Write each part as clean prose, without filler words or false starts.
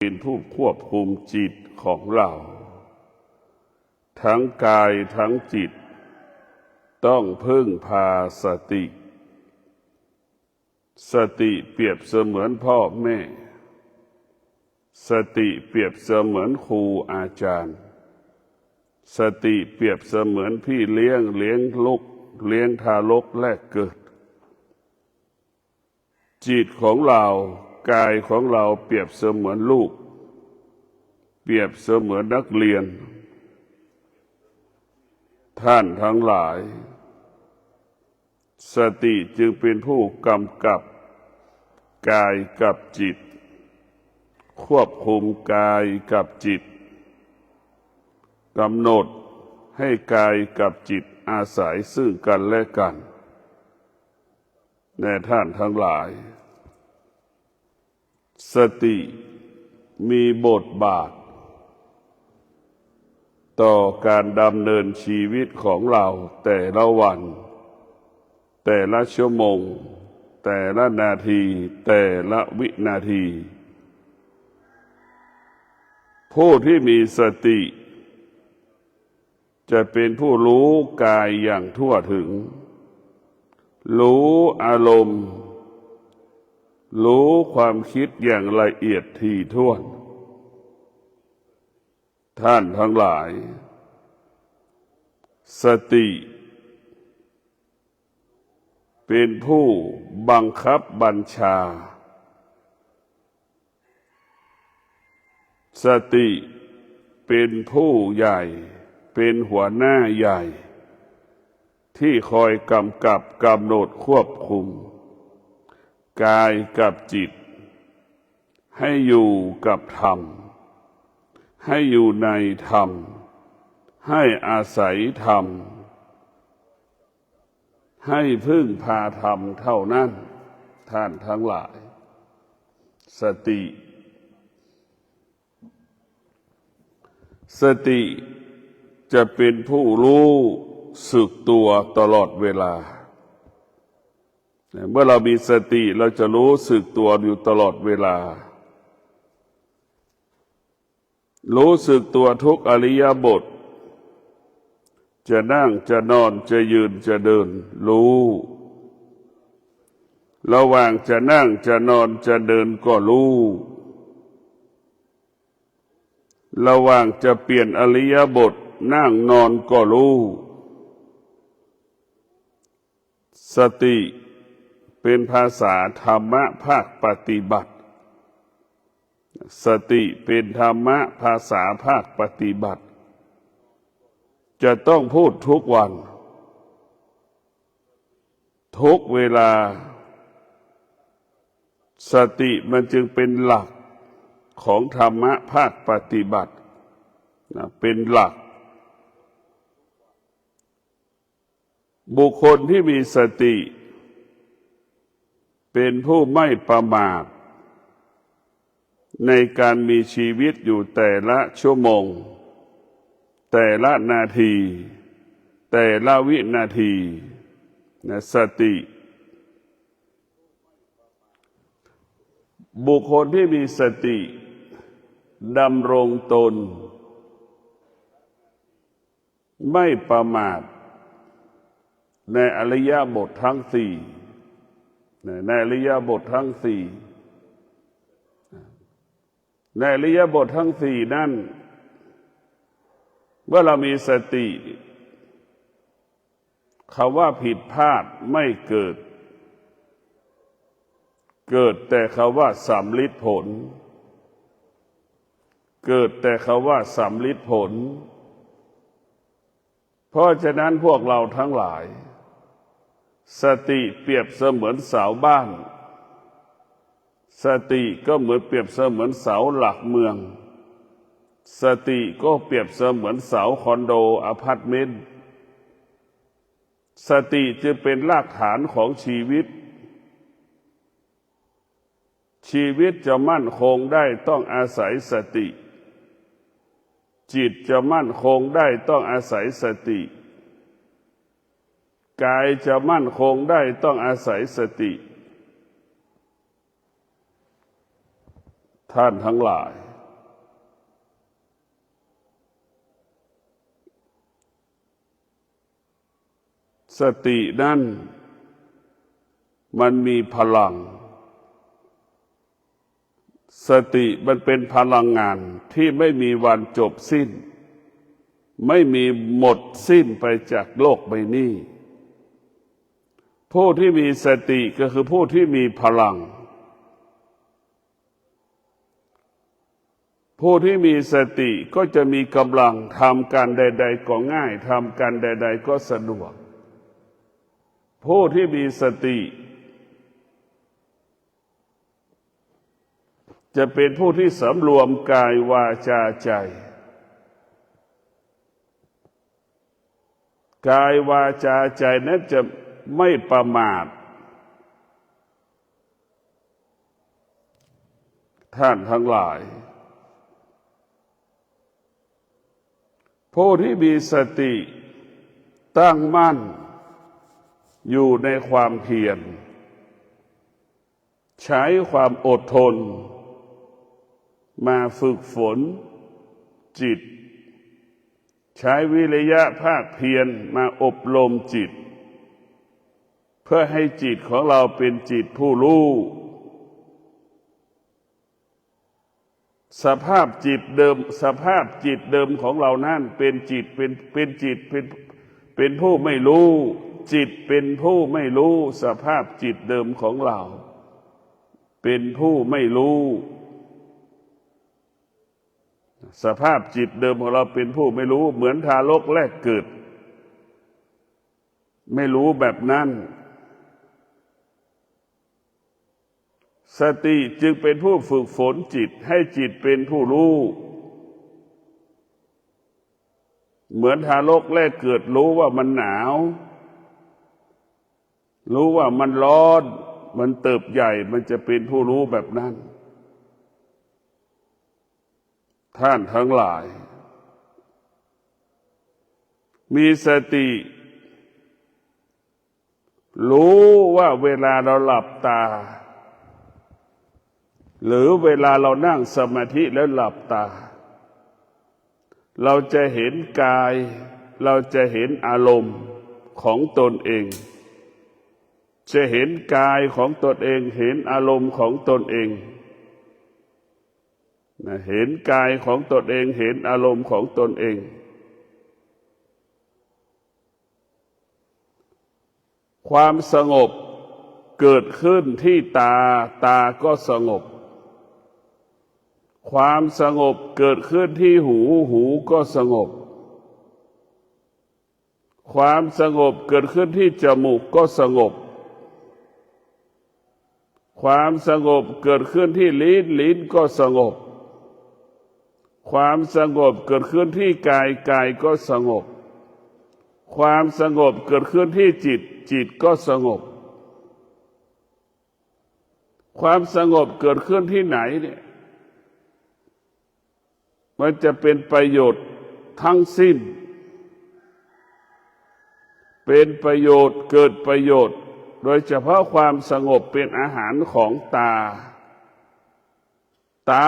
เป็นผู้ควบคุมจิตของเราทั้งกายทั้งจิตต้องพึ่งพาสติสติเปรียบเสมือนพ่อแม่สติเปรียบเสมือนครูอาจารย์สติเปรียบเสมือนพี่เลี้ยงลูกเลี้ยงทารกแรกเกิดจิตของเรากายของเราเปรียบเสมือนลูกเปรียบเสมือนนักเรียนท่านทั้งหลายสติจึงเป็นผู้กำกับกายกับจิตควบคุมกายกับจิตกำหนดให้กายกับจิตอาศัยซึ่งกันและกันแน่ท่านทั้งหลายสติมีบทบาทต่อการดำเนินชีวิตของเราแต่ละวันแต่ละชั่วโมงแต่ละนาทีแต่ละวินาทีผู้ที่มีสติจะเป็นผู้รู้กายอย่างทั่วถึงรู้อารมณ์รู้ความคิดอย่างละเอียดถี่ถ้วนท่านทั้งหลายสติเป็นผู้บังคับบัญชาสติเป็นผู้ใหญ่เป็นหัวหน้าใหญ่ที่คอยกำกับกำหนดควบคุมกายกับจิตให้อยู่กับธรรมให้อยู่ในธรรมให้อาศัยธรรมให้พึ่งพาธรรมเท่านั้นท่านทั้งหลายสติจะเป็นผู้รู้สึกตัวตลอดเวลาเมื่อเรามีสติเราจะรู้สึกตัวอยู่ตลอดเวลารู้สึกตัวทุกอิริยาบถจะนั่งจะนอนจะยืนจะเดินรู้ระหว่างจะนั่งจะนอนจะเดินก็รู้ระหว่างจะเปลี่ยนอิริยาบถนั่งนอนก็รู้สติเป็นภาษาธรรมะภาคปฏิบัติสติเป็นธรรมะภาษาภาคปฏิบัติจะต้องพูดทุกวันทุกเวลาสติมันจึงเป็นหลักของธรรมะภาคปฏิบัติเป็นหลักบุคคลที่มีสติเป็นผู้ไม่ประมาทในการมีชีวิตอยู่แต่ละชั่วโมงแต่ละนาทีแต่ละวินาทีสติบุคคลที่มีสติดำรงตนไม่ประมาทในอิริยาบถทั้งสี่ในอิริยาบถทั้งสี่ในอิริยาบถทั้งสี่นั้นเมื่อเรามีสติคำว่าผิดพลาดไม่เกิดแต่คำว่าสำลิดผลเกิดแต่คำว่าสำลิดผลเพราะฉะนั้นพวกเราทั้งหลายสติเปรียบเสมือนเสาบ้านสติก็เหมือนเปรียบเสมือนเสาหลักเมืองสติก็เปรียบเสมือนเสาคอนโดอพาร์ตเมนต์สติจึงเป็นรากฐานของชีวิตชีวิตจะมั่นคงได้ต้องอาศัยสติจิตจะมั่นคงได้ต้องอาศัยสติกายจะมั่นคงได้ต้องอาศัยสติท่านทั้งหลาย สตินั้นมันมีพลังสติมันเป็นพลังงานที่ไม่มีวันจบสิ้นไม่มีหมดสิ้นไปจากโลกใบนี้ผู้ที่มีสติก็คือผู้ที่มีพลังผู้ที่มีสติก็จะมีกำลังทำการใดๆก็ง่ายทำการใดๆก็สะดวกผู้ที่มีสติจะเป็นผู้ที่สำรวมกายวาจาใจกายวาจาใจนั้นจะไม่ประมาทท่านทั้งหลายผู้ที่มีสติตั้งมั่นอยู่ในความเพียรใช้ความอดทนมาฝึกฝนจิตใช้วิริยะภาคเพียรมาอบรมจิตเพื่อให้จิตของเราเป็นจิตผู้รู้สภาพจิตเดิมของเรานั้นเป็นจิตเป็นผู้ไม่รู้จิตเป็นผู้ไม่รู้สภาพจิตเดิมของเราเป็นผู้ไม่รู้สภาพจิตเดิมของเราเป็นผู้ไม่รู้เหมือนทารกแรกเกิดไม่รู้แบบนั้นสติจึงเป็นผู้ฝึกฝนจิตให้จิตเป็นผู้รู้เหมือนทารกแรกเกิดรู้ว่ามันหนาวรู้ว่ามันร้อนมันเติบใหญ่มันจะเป็นผู้รู้แบบนั้นท่านทั้งหลายมีสติรู้ว่าเวลาเราหลับตาหรือเวลาเรานั่งสมาธิแล้วหลับตาเราจะเห็นกายเราจะเห็นอารมณ์ของตนเองจะเห็นกายของตนเองเห็นอารมณ์ของตนเองเห็นกายของตนเองเห็นอารมณ์ของตนเองความสงบเกิดขึ้นที่ตาก็สงบความสงบเกิดขึ้นที่หูก็สงบความสงบเกิดขึ้นที่จมูกก็สงบความสงบเกิดขึ้นที่ลิ้นก็สงบความสงบเกิดขึ้นที่กายก็สงบความสงบเกิดขึ้นที่จิตก็สงบความสงบเกิดขึ้นที่ไหนเนี่ยมันจะเป็นประโยชน์ทั้งสิ้นเป็นประโยชน์เกิดประโยชน์โดยเฉพาะความสงบเป็นอาหารของตา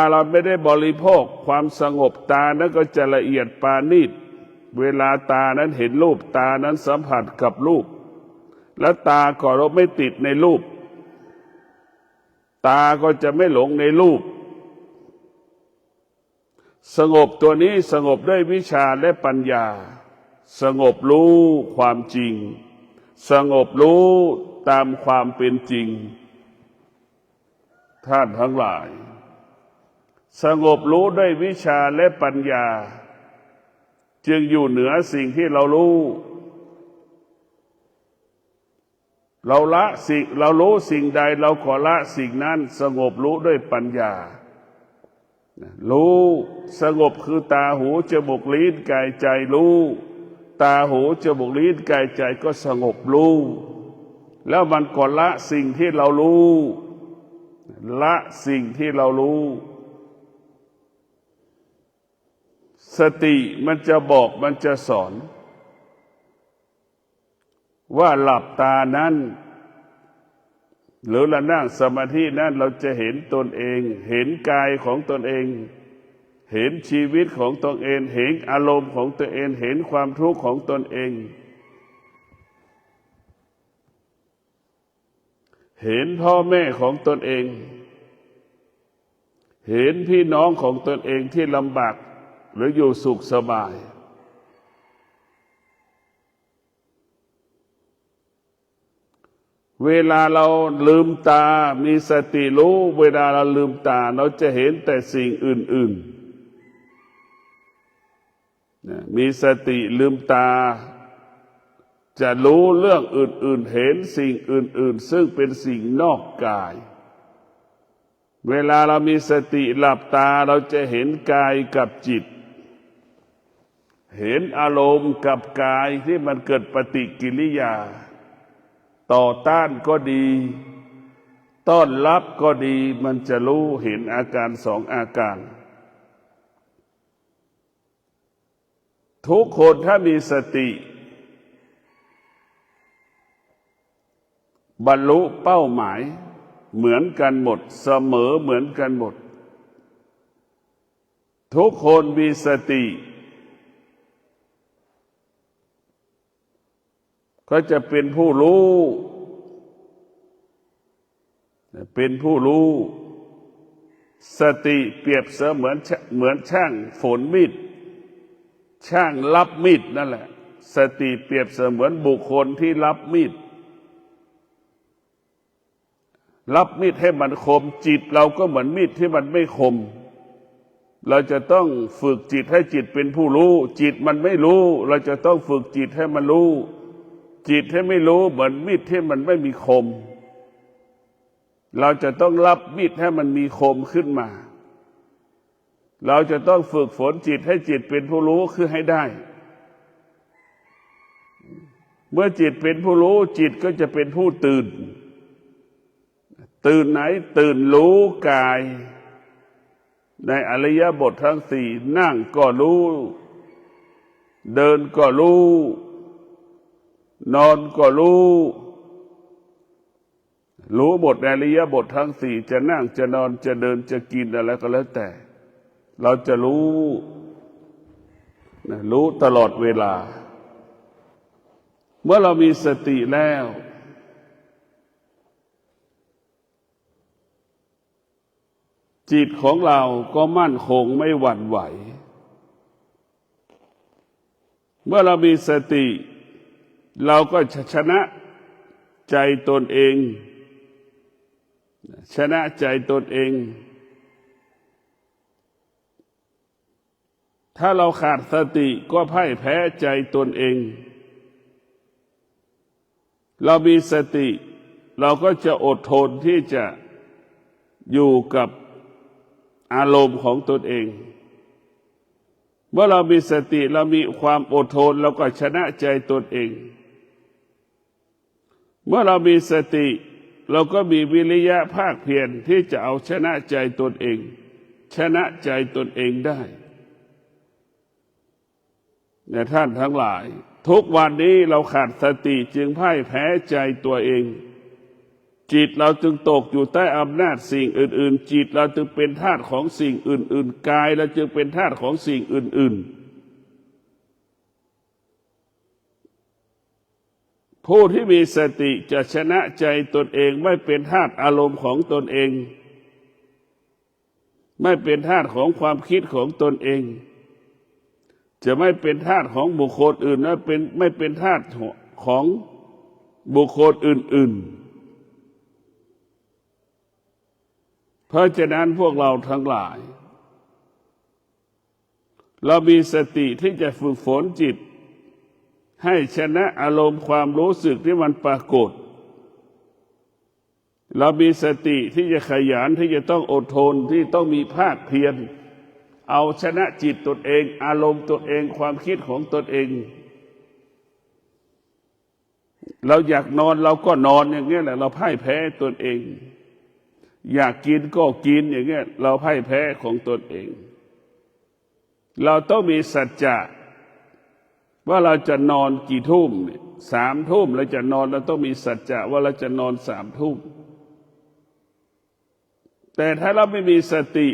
เราไม่ได้บริโภคความสงบตานั้นก็จะละเอียดปราณีตเวลาตานั้นเห็นรูปตานั้นสัมผัสกับรูปและตาก็เราไม่ติดในรูปตาก็จะไม่หลงในรูปสงบตัวนี้สงบด้วยวิชาและปัญญาสงบรู้ความจริงสงบรู้ตามความเป็นจริงท่านทั้งหลายสงบรู้ด้วยวิชาและปัญญาจึงอยู่เหนือสิ่งที่เรารู้เรารู้สิ่งใดเราขอละสิ่งนั้นสงบรู้ด้วยปัญญารู้สงบคือตาหูจมูกลิ้นกายใจรู้ตาหูจมูกลิ้นกายใจก็สงบรู้แล้วมันก็ละสิ่งที่เรารู้ละสิ่งที่เรารู้สติมันจะบอกมันจะสอนว่าหลับตานั้นหรือเรานั่งสมาธินั้นเราจะเห็นตนเองเห็นกายของตนเองเห็นชีวิตของตนเองเห็นอารมณ์ของตนเองเห็นความทุกข์ของตนเอง เห็นพ่อแม่ของตนเองเห็นพี่น้องของตนเองที่ลำบากหรืออยู่สุขสบายเวลาเราลืมตามีสติรู้เวลาเราลืมตาเราจะเห็นแต่สิ่งอื่นๆมีสติลืมตาจะรู้เรื่องอื่นๆเห็นสิ่งอื่นๆซึ่งเป็นสิ่งนอกกายเวลาเรามีสติหลับตาเราจะเห็นกายกับจิตเห็นอารมณ์กับกายที่มันเกิดปฏิกิริยาต่อต้านก็ดีต้อนรับก็ดีมันจะรู้เห็นอาการสองอาการทุกคนถ้ามีสติบรรลุเป้าหมายเหมือนกันหมดเสมอเหมือนกันหมดทุกคนมีสติก็จะเป็นผู้รู้เป็นผู้รู้สติเปรียบเสมือนช่างฝนมีดช่างรับมีดนั่นแหละสติเปรียบเสมือนบุคคลที่รับมีดรับมีดให้มันคมจิตเราก็เหมือนมีดที่มันไม่คมเราจะต้องฝึกจิตให้จิตเป็นผู้รู้จิตมันไม่รู้เราจะต้องฝึกจิตให้มันรู้จิตให้ไม่รู้เหมือนมีดที่มันไม่มีคมเราจะต้องรับมีดให้มันมีคมขึ้นมาเราจะต้องฝึกฝนจิตให้จิตเป็นผู้รู้คือให้ได้เมื่อจิตเป็นผู้รู้จิตก็จะเป็นผู้ตื่นไหนตื่นรู้กายในอริยบททั้งสี่นั่งก็รู้เดินก็รู้นอนก็รู้หมดในอริยบททั้งสี่จะนั่งจะนอนจะเดินจะกินอะไรก็แล้วแต่เราจะรู้ตลอดเวลาเมื่อเรามีสติแล้วจิตของเราก็มั่นคงไม่หวั่นไหวเมื่อเรามีสติเราก็ชนะใจตนเองชนะใจตนเองถ้าเราขาดสติก็พ่ายแพ้ใจตนเองเรามีสติเราก็จะอดทนที่จะอยู่กับอารมณ์ของตนเองเมื่อเรามีสติเรามีความอดทนเราก็ชนะใจตนเองเมื่อเรามีสติเราก็มีวิริยะภาคเพียรที่จะเอาชนะใจตนเองชนะใจตนเองได้เนี่ยท่านทั้งหลายทุกวันนี้เราขาดสติจึงพ่ายแพ้ใจตัวเองจิตเราจึงตกอยู่ใต้อำนาจสิ่งอื่นๆจิตเราจึงเป็นทาสของสิ่งอื่นๆกายเราจึงเป็นทาสของสิ่งอื่นๆผู้ที่มีสติจะชนะใจตนเองไม่เป็นทาสอารมณ์ของตนเองไม่เป็นทาสของความคิดของตนเองจะไม่เป็นทาสของบุคคลอื่นไม่เป็นทาสของบุคคลอื่นๆเพราะฉะนั้นพวกเราทั้งหลายเรามีสติที่จะฝึกฝนจิตให้ชนะอารมณ์ความรู้สึกที่มันปรากฏเรามีสติที่จะขยันที่จะต้องอดทนที่ต้องมีภาคเพียรเอาชนะจิตตนเองอารมณ์ตนเองความคิดของตนเองเราอยากนอนเราก็นอนอย่างเงี้ยแหละเราพ่ายแพ้ตนเองอยากกินก็กินอย่างเงี้ยเราพ่ายแพ้ของตนเองเราต้องมีสัจจะว่าเราจะนอนกี่ทุ่ม3 ทุ่มเราจะนอนเราต้องมีสัจจะว่าเราจะนอน3 ทุ่มแต่ถ้าเราไม่มีสติ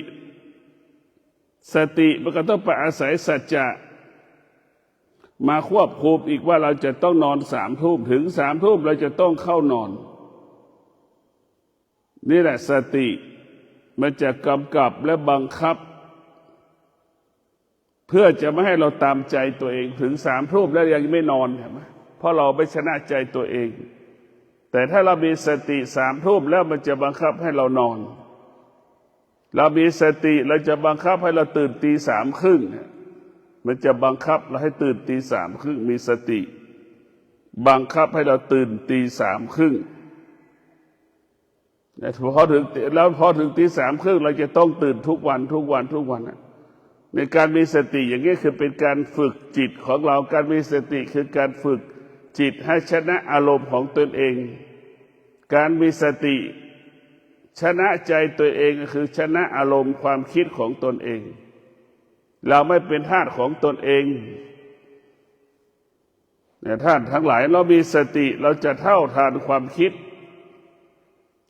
มันก็ต้องไปอาศัยสัจจะมาควบคุมอีกว่าเราจะต้องนอน3 ทุ่มถึง3 ทุ่มเราจะต้องเข้านอน นี่แหละสติมันจะกำกับและบังคับเพื่อจะไม่ให้เราตามใจตัวเองถึง3 ทุ่มแล้วยังไม่นอนเห็นไหมเพราะเราไม่ชนะใจตัวเองแต่ถ้าเรามีสติ3 ทุ่มแล้วมันจะบังคับให้เรานอนเรามีสติเราจะบังคับให้เราตื่นตี 3:30มันจะบังคับเราให้ตื่นตี 3:30มีสติบังคับให้เราตื่นตี 3:30พอถึงตี 3:30เราจะต้องตื่นทุกวันในการมีสติอย่างนี้คือเป็นการฝึกจิตของเราการมีสติคือการฝึกจิตให้ชนะอารมณ์ของตนเองการมีสติชนะใจตัวเองก็คือชนะอารมณ์ความคิดของตนเองเราไม่เป็นทาสของตนเองเนี่ยท่านทั้งหลายเรามีสติเราจะเท่าทานความคิด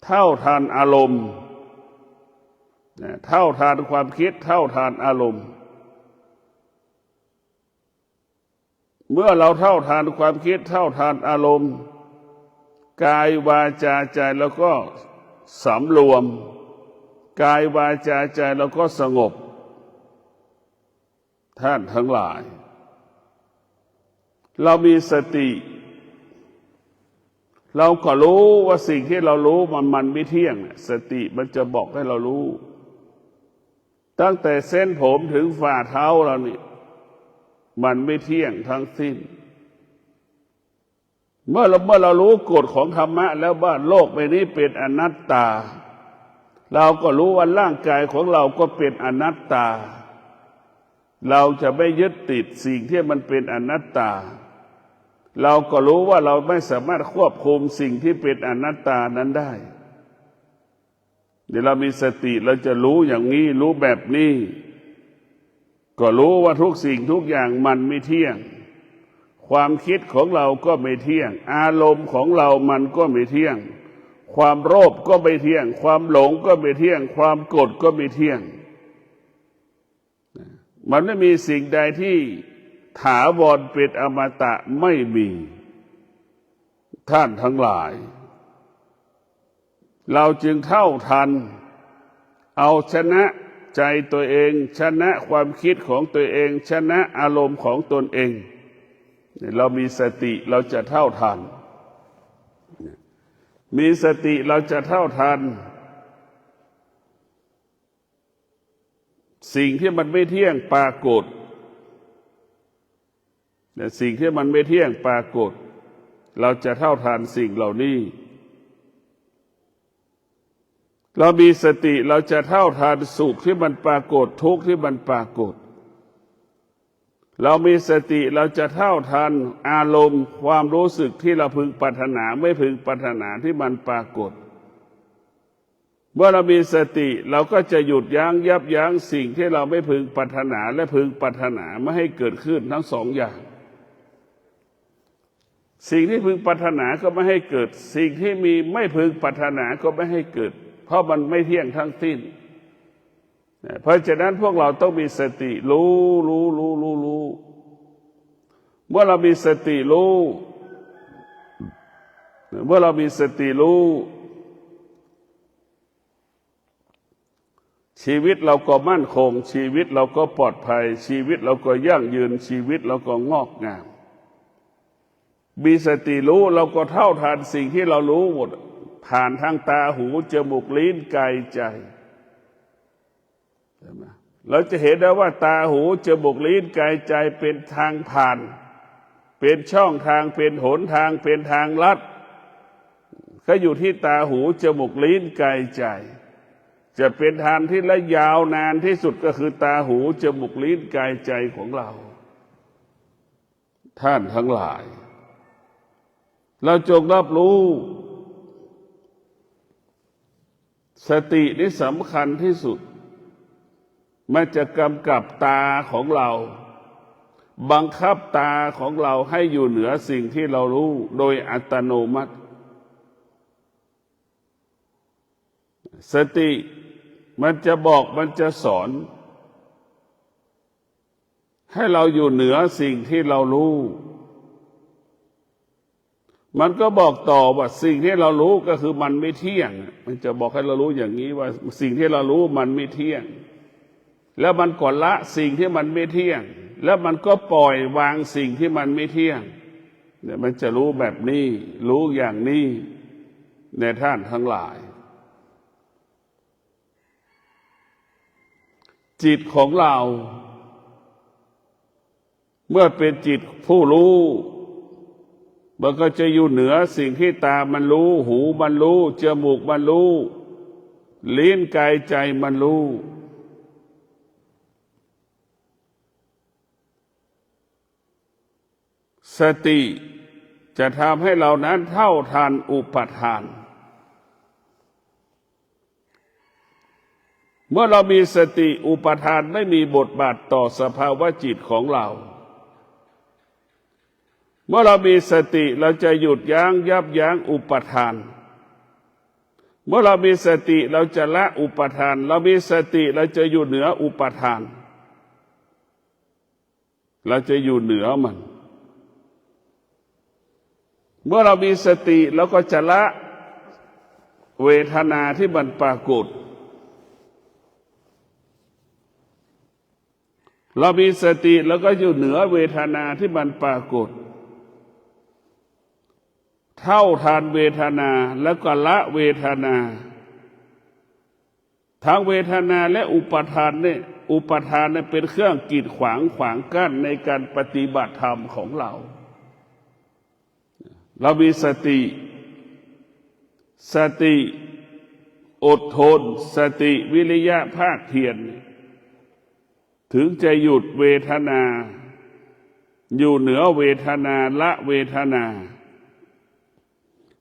เท่าทานอารมณ์เท่าทานความคิดเท่าทานอารมณ์เมื่อเราเท่าทานความคิดเท่าทานอารมณ์กายวาจาใจแล้วก็สำรวมกายวาจาใจแล้วก็สงบท่านทั้งหลายเรามีสติเราก็รู้ว่าสิ่งที่เรารู้มันไม่เที่ยงสติมันจะบอกให้เรารู้ตั้งแต่เส้นผมถึงฝ่าเท้าเรานี่มันไม่เที่ยงทั้งสิ้นเมื่อเรารู้กฎของธรรมะแล้วว่าโลกใบนี้เป็นอนัตตาเราก็รู้ว่าร่างกายของเราก็เป็นอนัตตาเราจะไม่ยึดติดสิ่งที่มันเป็นอนัตตาเราก็รู้ว่าเราไม่สามารถควบคุมสิ่งที่เป็นอนัตตานั้นได้เดี๋ยวเรามีสติเราจะรู้อย่างนี้รู้แบบนี้ก็รู้ว่าทุกสิ่งทุกอย่างมันไม่เที่ยงความคิดของเราก็ไม่เที่ยงอารมณ์ของเรามันก็ไม่เที่ยงความโลภก็ไม่เที่ยงความหลงก็ไม่เที่ยงความโกรธก็ไม่เที่ยงมันไม่มีสิ่งใดที่ถาวรเป็นอมตะไม่มีท่านทั้งหลายเราจึงเท่าทันเอาชนะใจตัวเองชนะความคิดของตัวเองชนะอารมณ์ของตนเองเรามีสติเราจะเท่าทันมีสติเราจะเท่าทันสิ่งที่มันไม่เที่ยงปรากฏสิ่งที่มันไม่เที่ยงปรากฏเราจะเท่าทันสิ่งเหล่านี้เรามีสติเราจะเท่าทันสุขที่มันปรากฏทุกข์ที่มันปรากฏเรามีสติเราจะเท่าทันอารมณ์ความรู้สึกที่เราพึงปรารถนาไม่พึงปรารถนาที่มันปรากฏเมื่อเรามีสติเราก็จะหยุดยับยั้งสิ่งที่เราไม่พึงปรารถนาและพึงปรารถนาไม่ให้เกิดขึ้นทั้งสองอย่างสิ่งที่พึงปรารถนาก็ไม่ให้เกิดสิ่งที่มีไม่พึงปรารถนาก็ไม่ให้เกิดเพราะมันไม่เที่ยงทั้งสิ้นเพราะฉะนั้นพวกเราต้องมีสติรู้เมื่อเรามีสติรู้ชีวิตเราก็มั่นคงชีวิตเราก็ปลอดภัยชีวิตเราก็ยั่งยืนชีวิตเราก็งอกงามมีสติรู้เราก็เท่าทันสิ่งที่เรารู้หมดผ่านทางตาหูจมูกลิ้นกายใจเราจะเห็นได้ว่าตาหูจมูกลิ้นกายใจเป็นทางผ่านเป็นช่องทางเป็นหนทางเป็นทางลัดก็อยู่ที่ตาหูจมูกลิ้นกายใจจะเป็นทางที่ระยาวนานที่สุดก็คือตาหูจมูกลิ้นกายใจของเราท่านทั้งหลายเราจงรับรู้สตินี่สำคัญที่สุดมันจะกำกับตาของเราบังคับตาของเราให้อยู่เหนือสิ่งที่เรารู้โดยอัตโนมัติสติมันจะบอกมันจะสอนให้เราอยู่เหนือสิ่งที่เรารู้ มันก็บอกต่อว่าสิ่งที่เรารู้ก็คือมันไม่เที่ยงมันจะบอกให้เรารู้อย่างนี้ว่าสิ่งที่เรารู้มันไม่เที่ยงแล้วมันก็ละสิ่งที่มันไม่เที่ยงแล้วมันก็ปล่อยวางสิ่งที่มันไม่เที่ยงเนี่ยมันจะรู้แบบนี้รู้อย่างนี้ในท่านทั้งหลายจิตของเราเมื่อเป็นจิตผู้รู้มันก็จะอยู่เหนือสิ่งที่ตามันรู้หูมันรู้จมูกมันรู้ลิ้นกายใจมันรู้สติจะทำให้เรานั้นเท่าทันอุปทานเมื่อเรามีสติอุปทานไม่มีบทบาทต่อสภาวะจิตของเราเมื่อเรามีสติเราจะหยุดยั้งยับยั้งอุปทานเมื่อเรามีสติเราจะละอุปทานเรามีสติเราจะอยู่เหนืออุปทานเราจะอยู่เหนือมันเมื่อเรามีสติเราก็จะละเวทนาที่มันปรากฏเรามีสติแล้วก็อยู่เหนือเวทนาที่มันปรากฏเท่าทานเวทนาแล้วก็ละเวทนาทั้งเวทนาและอุปทานเนี่ยอุปทานเนี่ยเป็นเครื่องกีดขวางกั้นในการปฏิบัติธรรมของเราเรามีสติอดทนสติวิริยะภาคเพียรถึงจะหยุดเวทนาอยู่เหนือเวทนาละเวทนา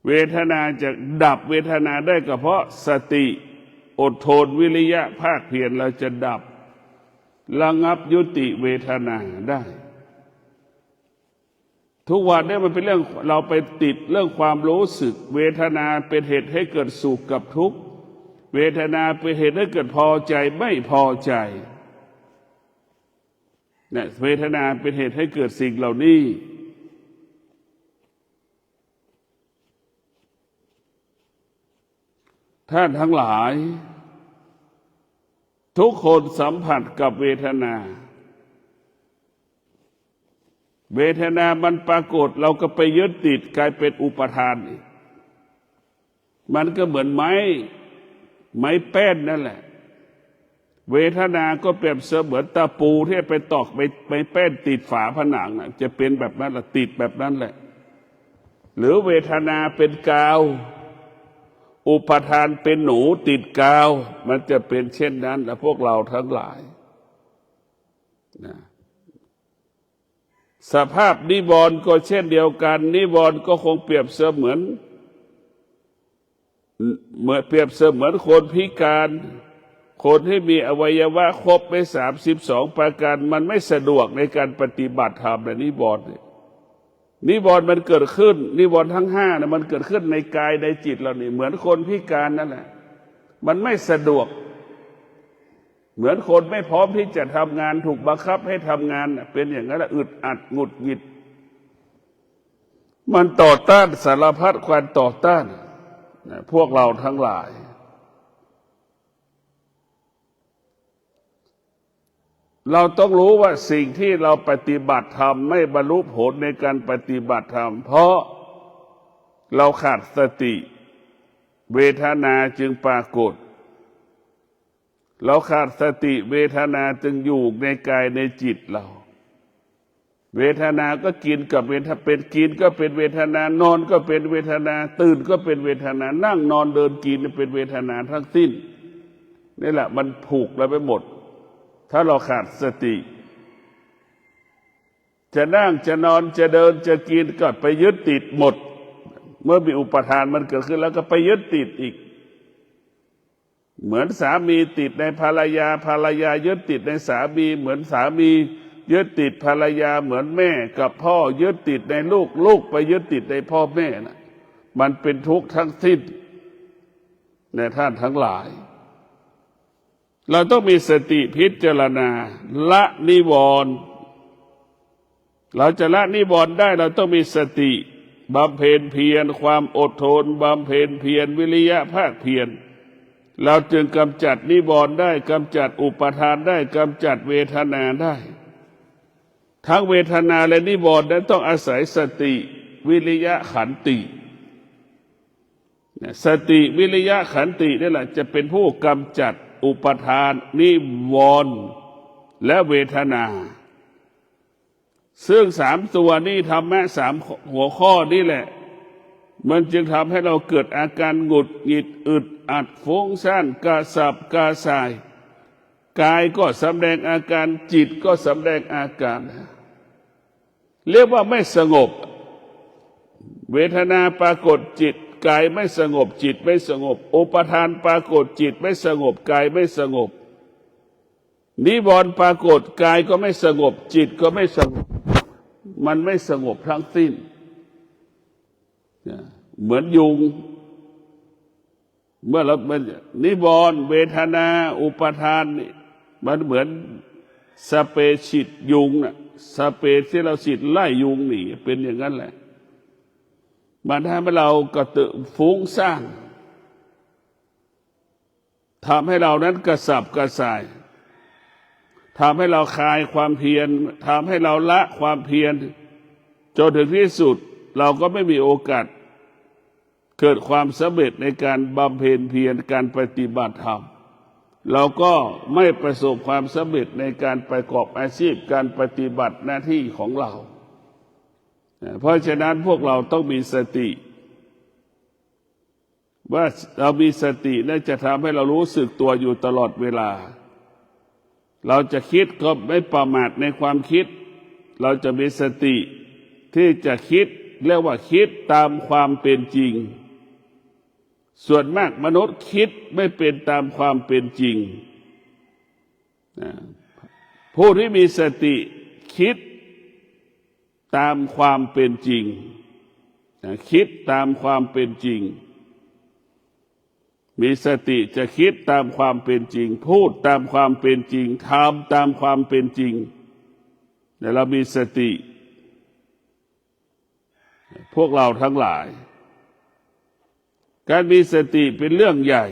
เวทนาจะดับเวทนาได้ก็เพราะสติอดทนวิริยะภาคเพียรเราจะดับระงับยุติเวทนาได้ทุกวันนี้มันเป็นเรื่องเราไปติดเรื่องความรู้สึกเวทนาเป็นเหตุให้เกิดสุขกับทุกข์เวทนาเป็นเหตุให้เกิดพอใจไม่พอใจเนี่ยเวทนาเป็นเหตุให้เกิดสิ่งเหล่านี้ท่านทั้งหลายทุกคนสัมผัสกับเวทนาเวทนามันปรากฏเราก็ไปยึดติดกลายเป็นอุปทานอีกมันก็เหมือนไม้แป้นนั่นแหละเวทนาก็เปรียบเสมือนตะปูที่ไปตอกไปแป้นติดฝาผนังจะเป็นแบบนั้นละติดแบบนั้นแหละหรือเวทนาเป็นกาวอุปทานเป็นหนูติดกาวมันจะเป็นเช่นนั้นและพวกเราทั้งหลายนะสภาพนิวรณ์ก็เช่นเดียวกันนิวรณ์ก็คงเปรียบเสมือนคนพิการคนที่มีอวัยวะครบไป32ประการมันไม่สะดวกในการปฏิบัติธรรมในนิวรณ์มันเกิดขึ้นนิวรณ์ทั้ง5นะมันเกิดขึ้นในกายในจิตเรานี่เหมือนคนพิการนั่นแหละมันไม่สะดวกเหมือนคนไม่พร้อมที่จะทำงานถูกบังคับให้ทำงานเป็นอย่างนั้นอึดอัดหงุดหงิดมันต่อต้านสารพัดความต่อต้านพวกเราทั้งหลายเราต้องรู้ว่าสิ่งที่เราปฏิบัติธรรมไม่บรรลุผลในการปฏิบัติธรรมเพราะเราขาดสติเวทนาจึงปรากฏเราขาดสติเวทนาจึงอยู่ในกายในจิตเราเวทนาก็กินกับเป็นกินก็เป็นเวทนานอนก็เป็นเวทนาตื่นก็เป็นเวทนานั่งนอนเดินกินเป็นเวทนาทั้งสิ้นนี่แหละมันผูกเราไปหมดถ้าเราขาดสติจะนั่งจะนอนจะเดินจะกินก็ไปยึดติดหมดเมื่อมีอุปทานมันเกิดขึ้นแล้วก็ไปยึดติดอีกเหมือนสามีติดในภรรยาภรรยายึดติดในสามีเหมือนสามียึดติดภรรยาเหมือนแม่กับพ่อยึดติดในลูกไปยึดติดในพ่อแม่นะมันเป็นทุกข์ทั้งสิ้นในท่านทั้งหลายเราต้องมีสติพิจารณาละนิวรณ์เราจะละนิวรณ์ได้เราต้องมีสติ บำเพ็ญเพียรความอดทนบำเพ็ญเพียรวิริยะภาคเพียรเราจึงกำจัดนิวรณ์ได้กำจัดอุปทานได้กำจัดเวทนาได้ทั้งเวทนาและนิวรณ์นั้นต้องอาศัยสติวิริยะขันติสติวิริยะขันตินี่แหละจะเป็นผู้กำจัดอุปทานนิวรณ์และเวทนาซึ่งสามตัวนี้ธรรมะสามหัวข้อนี้แหละมันจึงทำให้เราเกิดอาการหงุดหงิดอึดอัดฟุ้งซ่านกระสับกระส่ายกายก็สำแดงอาการจิตก็สำแดงอาการเรียกว่าไม่สงบเวทนาปรากฏจิตกายไม่สงบจิตไม่สงบอุปทานปรากฏจิตไม่สงบกายไม่สงบนิวรณ์ปรากฏกายก็ไม่สงบจิตก็ไม่สงบมันไม่สงบทั้งสิ้นเหมือนยุงเมื่อเรานิวรณ์เวทนาอุปทานนี่มันเหมือนสเปรย์ฉีดยุงน่ะสเปรย์ที่เราฉีดไล่ยุงหนีเป็นอย่างนั้นแหละมันทำให้เรากระตือฟุ้งซ่านทำให้เรานั้นกระสับกระส่ายทำให้เราคลายความเพียรทำให้เราละความเพียรจนถึงที่สุดเราก็ไม่มีโอกาสเกิดความสำเร็จในการบำเพ็ญเพียรการปฏิบัติธรรมเราก็ไม่ประสบความสำเร็จในการประกอบอาชีพการปฏิบัติหน้าที่ของเราเพราะฉะนั้นพวกเราต้องมีสติว่าเรามีสตินั่นจะทำให้เรารู้สึกตัวอยู่ตลอดเวลาเราจะคิดก็ไม่ประมาทในความคิดเราจะมีสติที่จะคิดเรียกว่าคิดตามความเป็นจริงส่วนมากมนุษย์คิดไม่เป็นตามความเป็นจริงผู้ที่มีสติคิดตามความเป็นจริงคิดตามความเป็นจริงมีสติจะคิดตามความเป็นจริงพูดตามความเป็นจริงทำตามความเป็นจริงแต่เรามีสติพวกเราทั้งหลายการมีสติเป็นเรื่องใหญ่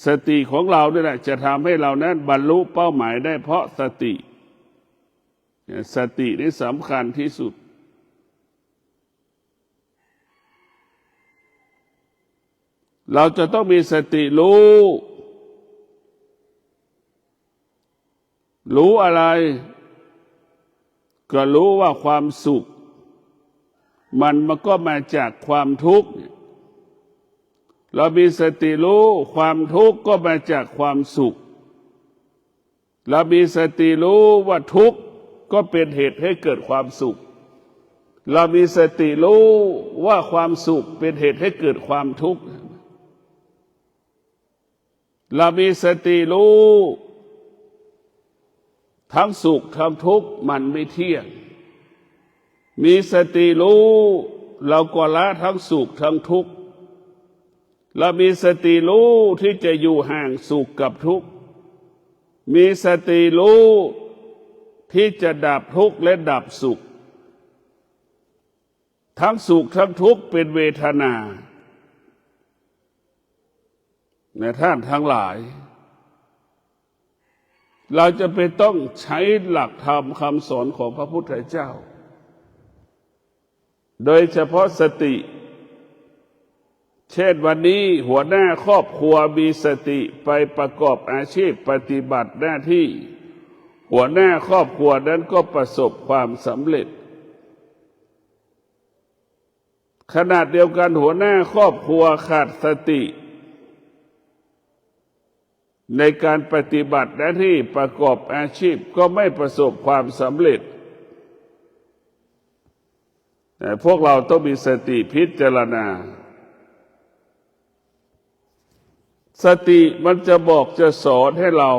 สติของเราเนี่ยแหละจะทำให้เรานั้นบรรลุเป้าหมายได้เพราะสติสตินี่สำคัญที่สุดเราจะต้องมีสติรู้อะไรก็รู้ว่าความสุขมันก็มาจากความทุกข์เรามีสติรู้ความทุกข์ก็มาจากความสุขเรามีสติรู้ว่าทุกข์ก็เป็นเหตุให้เกิดความสุขเรามีสติรู้ว่าความสุขเป็นเหตุให้เกิดความทุกข์เรามีสติรู้ทั้งสุขทั้งทุกข์มันไม่เที่ยงมีสติรู้เราก็ละทั้งสุขทั้งทุกข์เรามีสติรู้ที่จะอยู่ห่างสุขกับทุกข์มีสติรู้ที่จะดับทุกข์และดับสุขทั้งสุขทั้งทุกข์เป็นเวทนาในท่านทั้งหลายเราจะเป็นต้องใช้หลักธรรมคำสอนของพระพุทธเจ้าโดยเฉพาะสติเช่นวันนี้หัวหน้าครอบครัวมีสติไปประกอบอาชีพปฏิบัติหน้าที่หัวหน้าครอบครัวนั้นก็ประสบความสำเร็จขณะเดียวกันหัวหน้าครอบครัวขาดสติในการปฏิบัติหน้าที่ประกอบอาชีพก็ไม่ประสบความสำเร็จแต่พวกเราต้องมีสติพิจารณาสติมันจะบอกจะสอนให้เรา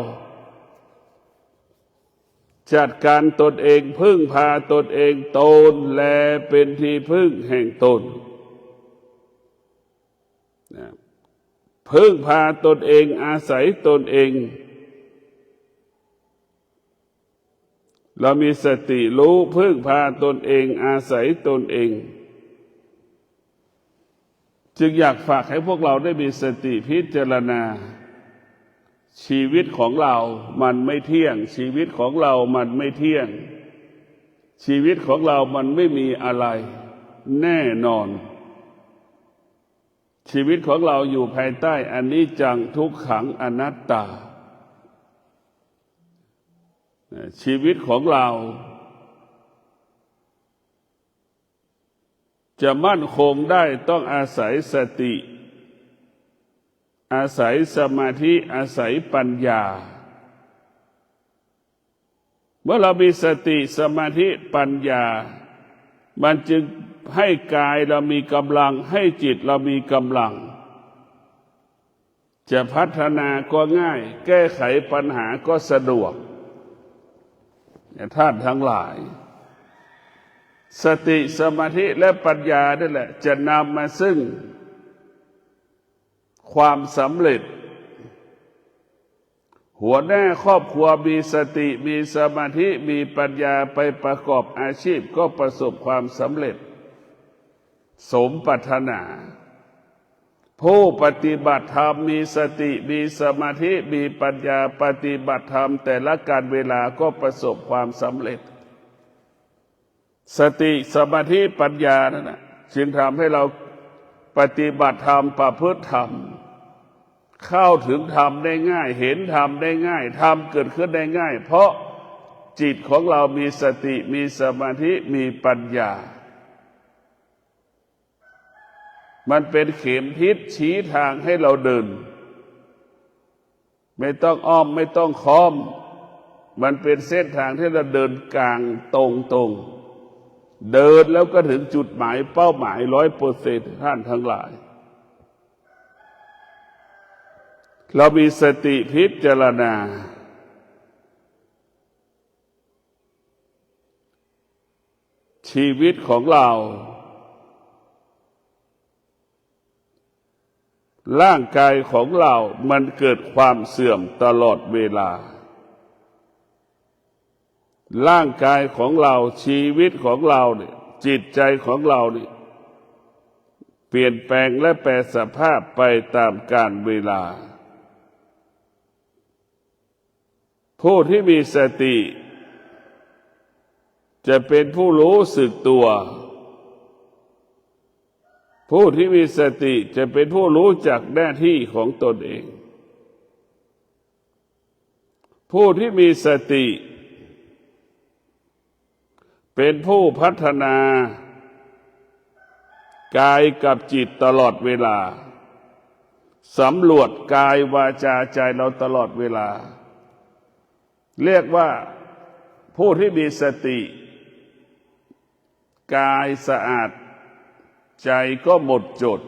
จัดการตนเองพึ่งพาตนเองตนแลเป็นที่พึ่งแห่งตนพึ่งพาตนเองอาศัยตนเอง เรามีสติรู้พึ่งพาตนเองอาศัยตนเองจึงอยากฝากให้พวกเราได้มีสติพิจารณาชีวิตของเรามันไม่เที่ยงชีวิตของเรามันไม่เที่ยงชีวิตของเรามันไม่มีอะไรแน่นอนชีวิตของเราอยู่ภายใต้อนิจจังทุกขังอนัตตาชีวิตของเราจะมั่นคงได้ต้องอาศัยสติอาศัยสมาธิอาศัยปัญญาเมื่อเรามีสติสมาธิปัญญามันจึงให้กายเรามีกำลังให้จิตเรามีกำลังจะพัฒนาก็ง่ายแก้ไขปัญหาก็สะดวกท่านทั้งหลายสติสมาธิและปัญญานั่นแหละจะนำมาซึ่งความสำเร็จหัวหน้าครอบครัวมีสติมีสมาธิมีปัญญาไปประกอบอาชีพก็ประสบความสำเร็จสมปรารถนาผู้ปฏิบัติธรรมมีสติมีสมาธิมีปัญญาปฏิบัติธรรมแต่ละการเวลาก็ประสบความสำเร็จสติสมาธิปัญญานั่นนะจึงทำให้เราปฏิบัติธรรมประพฤติธรรมเข้าถึงธรรมได้ง่ายเห็นธรรมได้ง่ายธรรมเกิดขึ้นได้ง่ายเพราะจิตของเรามีสติมีสมาธิมีปัญญามันเป็นเข็มทิศชี้ทางให้เราเดินไม่ต้องอ้อมไม่ต้องค้อมมันเป็นเส้นทางที่เราเดินกลางตรงเดินแล้วก็ถึงจุดหมายเป้าหมาย100%ท่านทั้งหลายเรามีสติพิจารณาชีวิตของเราร่างกายของเรามันเกิดความเสื่อมตลอดเวลาร่างกายของเราชีวิตของเราเนี่ยจิตใจของเราเนี่ยเปลี่ยนแปลงและแปรสภาพไปตามกาลเวลาผู้ที่มีสติจะเป็นผู้รู้สึกตัวผู้ที่มีสติจะเป็นผู้รู้จักหน้าที่ของตนเองผู้ที่มีสติเป็นผู้พัฒนากายกับจิตตลอดเวลาสำรวจกายวาจาใจเราตลอดเวลาเรียกว่าผู้ที่มีสติกายสะอาดใจก็หมดจด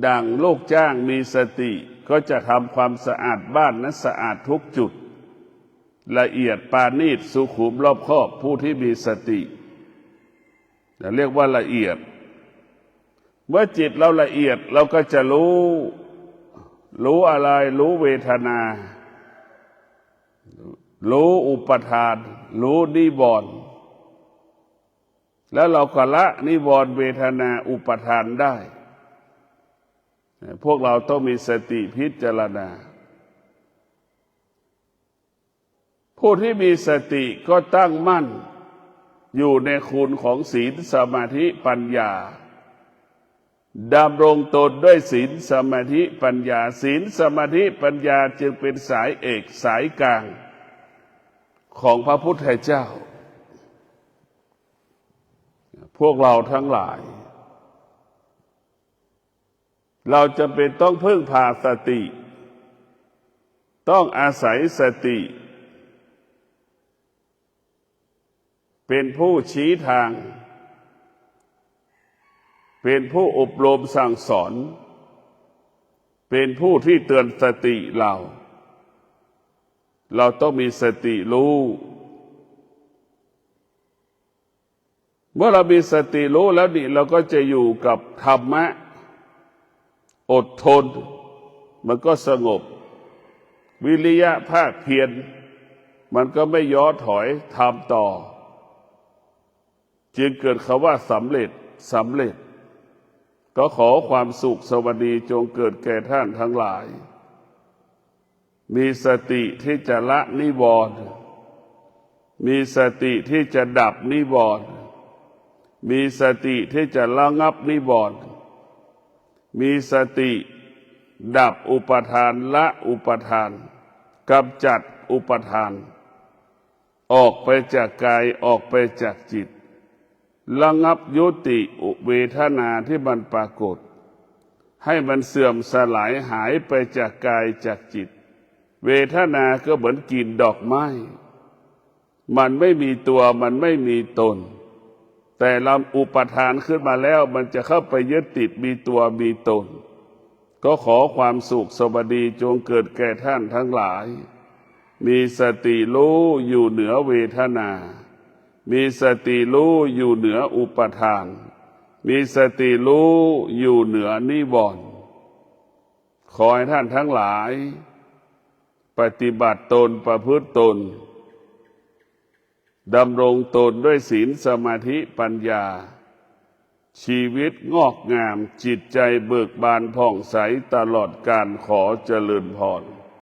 ดังลูกจ้างมีสติก็จะทำความสะอาดบ้านนั้นสะอาดทุกจุดละเอียดปาณีตสุขุมรอบคอบผู้ที่มีสติเรียกว่าละเอียดเมื่อจิตเราละเอียดเราก็จะรู้อะไรรู้เวทนารู้อุปทานรู้นิวรณ์แล้วเราก็ละนิวรณ์เวทนาอุปทานได้พวกเราต้องมีสติพิจารณาผู้ที่มีสติก็ตั้งมั่นอยู่ในคุณของศีลสมาธิปัญญาดำรงตนด้วยศีลสมาธิปัญญาศีลสมาธิปัญญาจึงเป็นสายเอกสายกลางของพระพุทธเจ้าพวกเราทั้งหลายเราจำเป็นต้องพึ่งพาสติต้องอาศัยสติเป็นผู้ชี้ทางเป็นผู้อบรมสั่งสอนเป็นผู้ที่เตือนสติเราต้องมีสติรู้เมื่อเรามีสติรู้แล้วนี่เราก็จะอยู่กับธรรมะอดทนมันก็สงบวิริยะภาคเพียร มันก็ไม่ย่อถอยทำต่อจึงเกิดคำว่าสำเร็จก็ขอความสุขสวัสดีจงเกิดแก่ท่านทั้งหลายมีสติที่จะละนิวรณ์มีสติที่จะดับนิวรณ์มีสติที่จะระงับนิวรณ์มีสติดับอุปทานละอุปทานกำจัดอุปทานออกไปจากกายออกไปจากจิตระงับยุติเวทนาที่มันปรากฏให้มันเสื่อมสลายหายไปจากกายจากจิตเวทนาก็เหมือนกลิ่นดอกไม้มันไม่มีตัวมันไม่มีตนแต่เราอุปทานขึ้นมาแล้วมันจะเข้าไปยึดติดมีตัวมีตนก็ขอความสุขสวัสดีจงเกิดแก่ท่านทั้งหลายมีสติรู้อยู่เหนือเวทนามีสติรู้อยู่เหนืออุปทานมีสติรู้อยู่เหนือนิวรณ์ขอให้ท่านทั้งหลายปฏิบัติตนประพฤติตนดำรงตนด้วยศีลสมาธิปัญญาชีวิตงอกงามจิตใจเบิกบานผ่องใสตลอดกาลขอเจริญพร